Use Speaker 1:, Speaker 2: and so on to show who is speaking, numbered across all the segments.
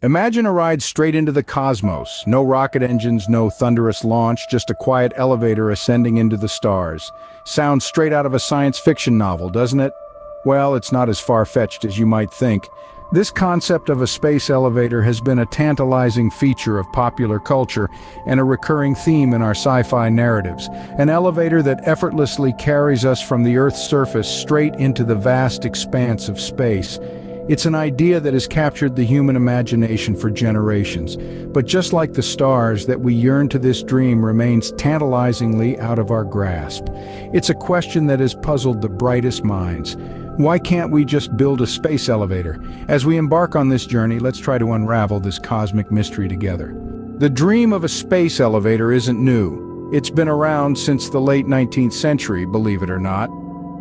Speaker 1: Imagine a ride straight into the cosmos. No rocket engines, no thunderous launch, just a quiet elevator ascending into the stars. Sounds straight out of a science fiction novel, doesn't it? Well, it's not as far-fetched as you might think. This concept of a space elevator has been a tantalizing feature of popular culture and a recurring theme in our sci-fi narratives. An elevator that effortlessly carries us from the Earth's surface straight into the vast expanse of space. It's an idea that has captured the human imagination for generations, but just like the stars that we yearn to, this dream remains tantalizingly out of our grasp. It's a question that has puzzled the brightest minds. Why can't we just build a space elevator? As we embark on this journey, let's try to unravel this cosmic mystery together. The dream of a space elevator isn't new. It's been around since the late 19th century, believe it or not.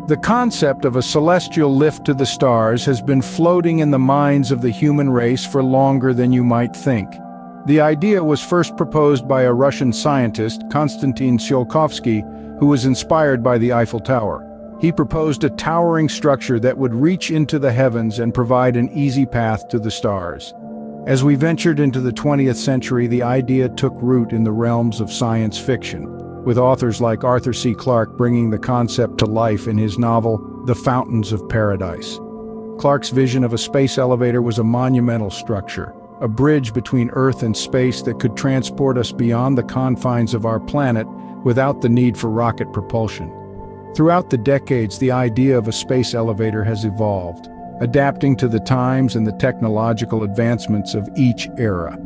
Speaker 1: The concept of a celestial lift to the stars has been floating in the minds of the human race for longer than you might think. The idea was first proposed by a Russian scientist, Konstantin Tsiolkovsky, who was inspired by the Eiffel Tower. He proposed a towering structure that would reach into the heavens and provide an easy path to the stars. As we ventured into the 20th century, the idea took root in the realms of science fiction, with authors like Arthur C. Clarke bringing the concept to life in his novel, The Fountains of Paradise. Clarke's vision of a space elevator was a monumental structure, a bridge between Earth and space that could transport us beyond the confines of our planet without the need for rocket propulsion. Throughout the decades, the idea of a space elevator has evolved, adapting to the times and the technological advancements of each era.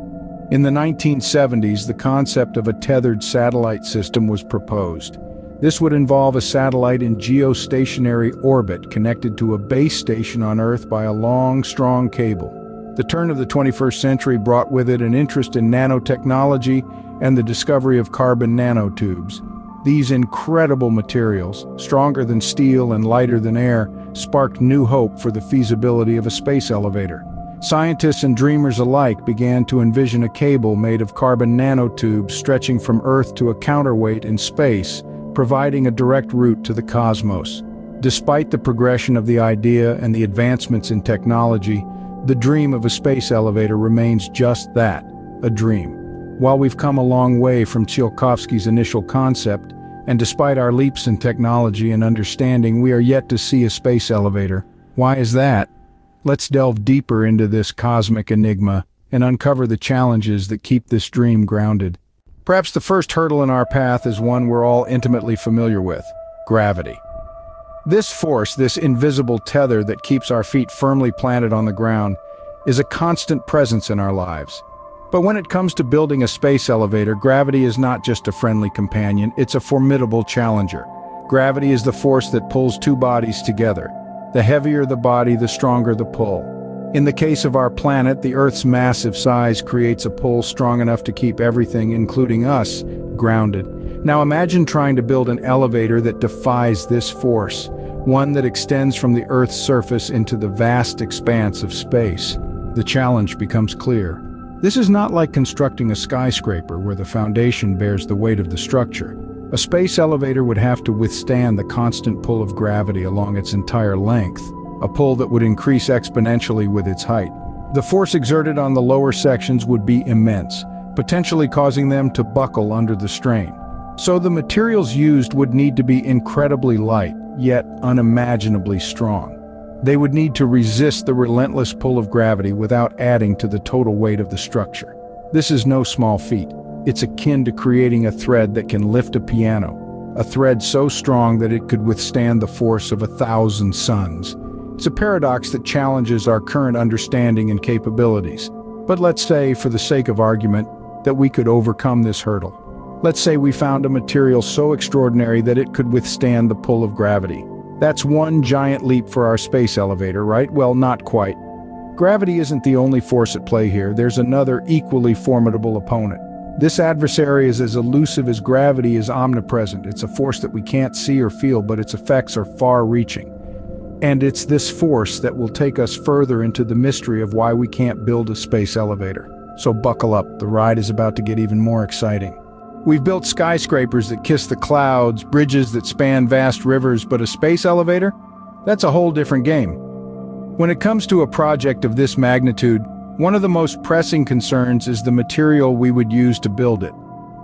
Speaker 1: In the 1970s, the concept of a tethered satellite system was proposed. This would involve a satellite in geostationary orbit connected to a base station on Earth by a long, strong cable. The turn of the 21st century brought with it an interest in nanotechnology and the discovery of carbon nanotubes. These incredible materials, stronger than steel and lighter than air, sparked new hope for the feasibility of a space elevator. Scientists and dreamers alike began to envision a cable made of carbon nanotubes stretching from Earth to a counterweight in space, providing a direct route to the cosmos. Despite the progression of the idea and the advancements in technology, the dream of a space elevator remains just that, a dream. While we've come a long way from Tsiolkovsky's initial concept, and despite our leaps in technology and understanding, we are yet to see a space elevator. Why is that? Let's delve deeper into this cosmic enigma and uncover the challenges that keep this dream grounded. Perhaps the first hurdle in our path is one we're all intimately familiar with: gravity. This force, this invisible tether that keeps our feet firmly planted on the ground, is a constant presence in our lives. But when it comes to building a space elevator, gravity is not just a friendly companion, it's a formidable challenger. Gravity is the force that pulls two bodies together. The heavier the body, the stronger the pull. In the case of our planet, the Earth's massive size creates a pull strong enough to keep everything, including us, grounded. Now imagine trying to build an elevator that defies this force, one that extends from the Earth's surface into the vast expanse of space. The challenge becomes clear. This is not like constructing a skyscraper where the foundation bears the weight of the structure. A space elevator would have to withstand the constant pull of gravity along its entire length, a pull that would increase exponentially with its height. The force exerted on the lower sections would be immense, potentially causing them to buckle under the strain. So the materials used would need to be incredibly light, yet unimaginably strong. They would need to resist the relentless pull of gravity without adding to the total weight of the structure. This is no small feat. It's akin to creating a thread that can lift a piano, a thread so strong that it could withstand the force of 1,000 suns. It's a paradox that challenges our current understanding and capabilities. But let's say, for the sake of argument, that we could overcome this hurdle. Let's say we found a material so extraordinary that it could withstand the pull of gravity. That's one giant leap for our space elevator, right? Well, not quite. Gravity isn't the only force at play here. There's another equally formidable opponent. This adversary is as elusive as gravity is omnipresent. It's a force that we can't see or feel, but its effects are far-reaching. And it's this force that will take us further into the mystery of why we can't build a space elevator. So buckle up, the ride is about to get even more exciting. We've built skyscrapers that kiss the clouds, bridges that span vast rivers, but a space elevator? That's a whole different game. When it comes to a project of this magnitude, One of the most pressing concerns is the material we would use to build it.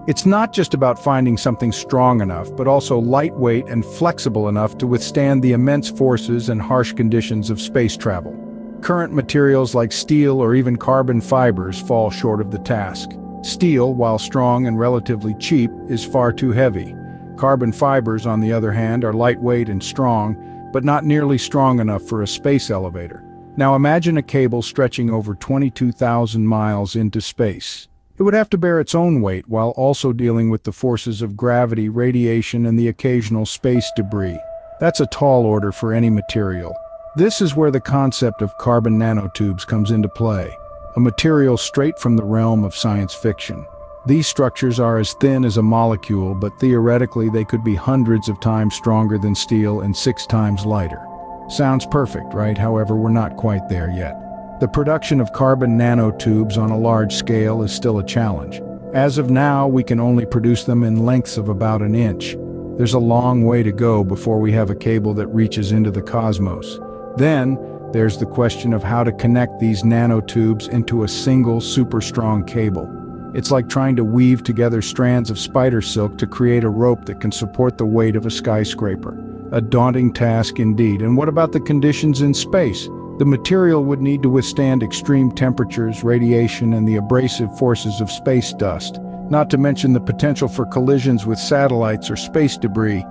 Speaker 1: It's not just about finding something strong enough, but also lightweight and flexible enough to withstand the immense forces and harsh conditions of space travel. Current materials like steel or even carbon fibers fall short of the task. Steel, while strong and relatively cheap, is far too heavy. Carbon fibers, on the other hand, are lightweight and strong, but not nearly strong enough for a space elevator. Now imagine a cable stretching over 22,000 miles into space. It would have to bear its own weight while also dealing with the forces of gravity, radiation, and the occasional space debris. That's a tall order for any material. This is where the concept of carbon nanotubes comes into play, a material straight from the realm of science fiction. These structures are as thin as a molecule, but theoretically they could be hundreds of times stronger than steel and 6 times lighter. Sounds perfect, right? However, we're not quite there yet. The production of carbon nanotubes on a large scale is still a challenge. As of now, we can only produce them in lengths of about an inch. There's a long way to go before we have a cable that reaches into the cosmos. Then, there's the question of how to connect these nanotubes into a single super strong cable. It's like trying to weave together strands of spider silk to create a rope that can support the weight of a skyscraper. A daunting task indeed. And what about the conditions in space? The material would need to withstand extreme temperatures, radiation, and the abrasive forces of space dust, not to mention the potential for collisions with satellites or space debris.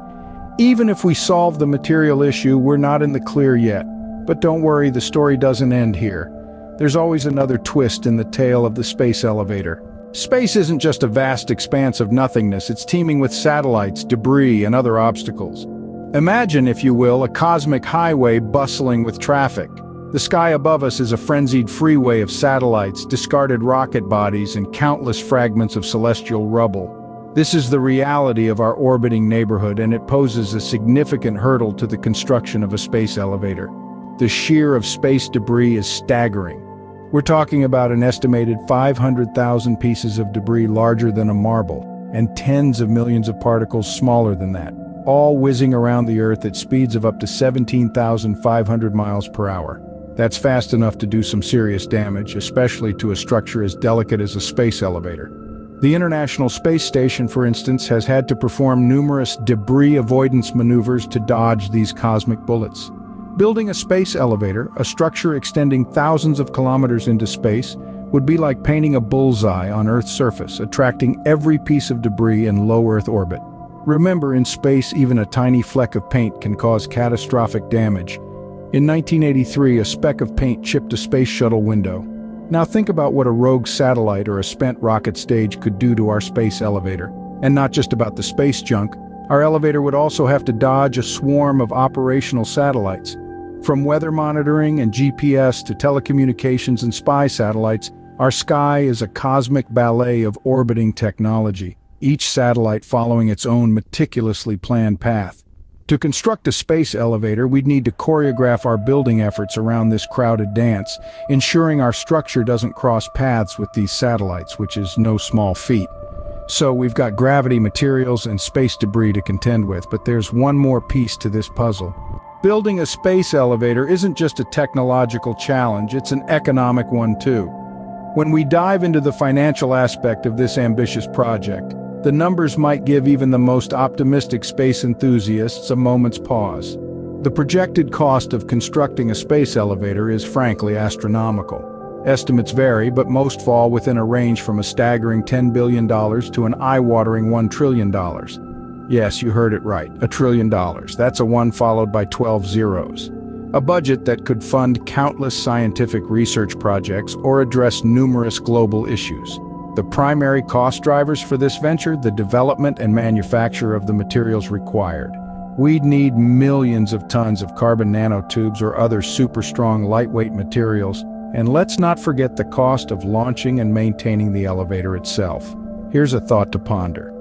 Speaker 1: Even if we solve the material issue, we're not in the clear yet. But don't worry, the story doesn't end here. There's always another twist in the tale of the space elevator. Space isn't just a vast expanse of nothingness, it's teeming with satellites, debris, and other obstacles. Imagine, if you will, a cosmic highway bustling with traffic. The sky above us is a frenzied freeway of satellites, discarded rocket bodies, and countless fragments of celestial rubble. This is the reality of our orbiting neighborhood, and it poses a significant hurdle to the construction of a space elevator. The sheer of space debris is staggering. We're talking about an estimated 500,000 pieces of debris larger than a marble, and tens of millions of particles smaller than that, all whizzing around the Earth at speeds of up to 17,500 miles per hour. That's fast enough to do some serious damage, especially to a structure as delicate as a space elevator. The International Space Station, for instance, has had to perform numerous debris avoidance maneuvers to dodge these cosmic bullets. Building a space elevator, a structure extending thousands of kilometers into space, would be like painting a bullseye on Earth's surface, attracting every piece of debris in low Earth orbit. Remember, in space, even a tiny fleck of paint can cause catastrophic damage. In 1983, a speck of paint chipped a space shuttle window. Now think about what a rogue satellite or a spent rocket stage could do to our space elevator. And not just about the space junk, our elevator would also have to dodge a swarm of operational satellites. From weather monitoring and GPS to telecommunications and spy satellites, our sky is a cosmic ballet of orbiting technology, each satellite following its own meticulously planned path. To construct a space elevator, we'd need to choreograph our building efforts around this crowded dance, ensuring our structure doesn't cross paths with these satellites, which is no small feat. So we've got gravity, materials, and space debris to contend with, but there's one more piece to this puzzle. Building a space elevator isn't just a technological challenge, it's an economic one too. When we dive into the financial aspect of this ambitious project, the numbers might give even the most optimistic space enthusiasts a moment's pause. The projected cost of constructing a space elevator is frankly astronomical. Estimates vary, but most fall within a range from a staggering $10 billion to an eye-watering $1 trillion. Yes, you heard it right, $1 trillion. That's a 1 followed by 12 zeros. A budget that could fund countless scientific research projects or address numerous global issues. The primary cost drivers for this venture, the development and manufacture of the materials required. We'd need millions of tons of carbon nanotubes or other super strong lightweight materials, and let's not forget the cost of launching and maintaining the elevator itself. Here's a thought to ponder.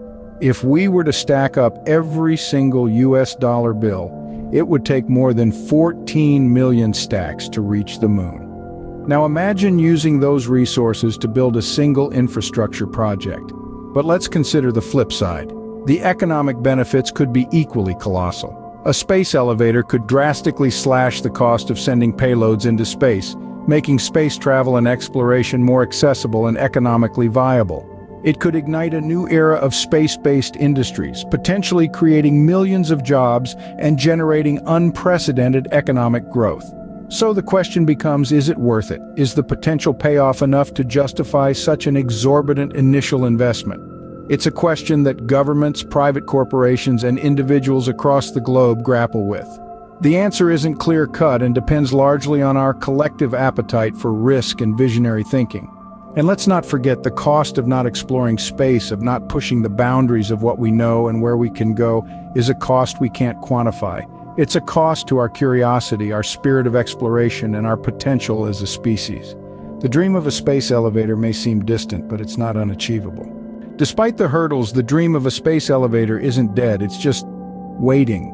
Speaker 1: If we were to stack up every single US dollar bill, it would take more than 14 million stacks to reach the moon. Now imagine using those resources to build a single infrastructure project. But let's consider the flip side. The economic benefits could be equally colossal. A space elevator could drastically slash the cost of sending payloads into space, making space travel and exploration more accessible and economically viable. It could ignite a new era of space-based industries, potentially creating millions of jobs and generating unprecedented economic growth. So the question becomes, is it worth it? Is the potential payoff enough to justify such an exorbitant initial investment? It's a question that governments, private corporations, and individuals across the globe grapple with. The answer isn't clear-cut and depends largely on our collective appetite for risk and visionary thinking. And let's not forget the cost of not exploring space, of not pushing the boundaries of what we know and where we can go, is a cost we can't quantify. It's a cost to our curiosity, our spirit of exploration, and our potential as a species. The dream of a space elevator may seem distant, but it's not unachievable. Despite the hurdles, the dream of a space elevator isn't dead, it's just waiting.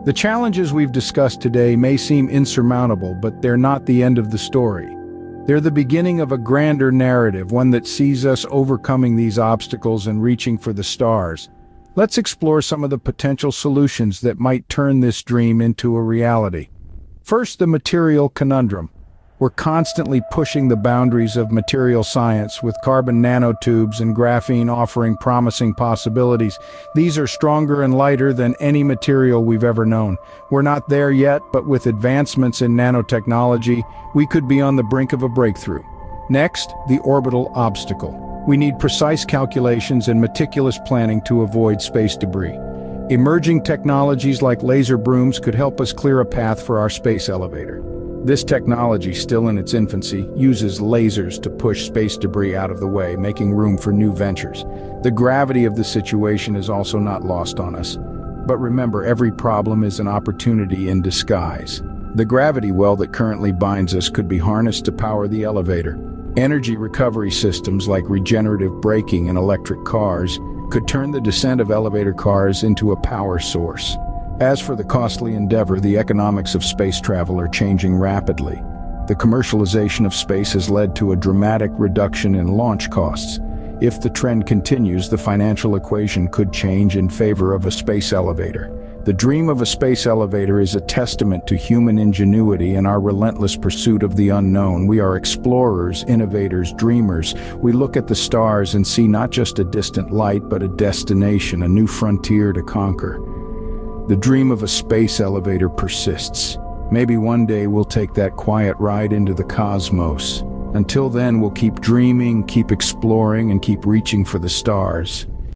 Speaker 1: The challenges we've discussed today may seem insurmountable, but they're not the end of the story. They're the beginning of a grander narrative, one that sees us overcoming these obstacles and reaching for the stars. Let's explore some of the potential solutions that might turn this dream into a reality. First, the Material Conundrum. We're constantly pushing the boundaries of material science, with carbon nanotubes and graphene offering promising possibilities. These are stronger and lighter than any material we've ever known. We're not there yet, but with advancements in nanotechnology, we could be on the brink of a breakthrough. Next, the Orbital Obstacle. We need precise calculations and meticulous planning to avoid space debris. Emerging technologies like laser brooms could help us clear a path for our space elevator. This technology, still in its infancy, uses lasers to push space debris out of the way, making room for new ventures. The gravity of the situation is also not lost on us. But remember, every problem is an opportunity in disguise. The gravity well that currently binds us could be harnessed to power the elevator. Energy recovery systems like regenerative braking in electric cars could turn the descent of elevator cars into a power source. As for the costly endeavor, the economics of space travel are changing rapidly. The commercialization of space has led to a dramatic reduction in launch costs. If the trend continues, the financial equation could change in favor of a space elevator. The dream of a space elevator is a testament to human ingenuity and our relentless pursuit of the unknown. We are explorers, innovators, dreamers. We look at the stars and see not just a distant light, but a destination, a new frontier to conquer. The dream of a space elevator persists. Maybe one day we'll take that quiet ride into the cosmos. Until then, we'll keep dreaming, keep exploring, and keep reaching for the stars.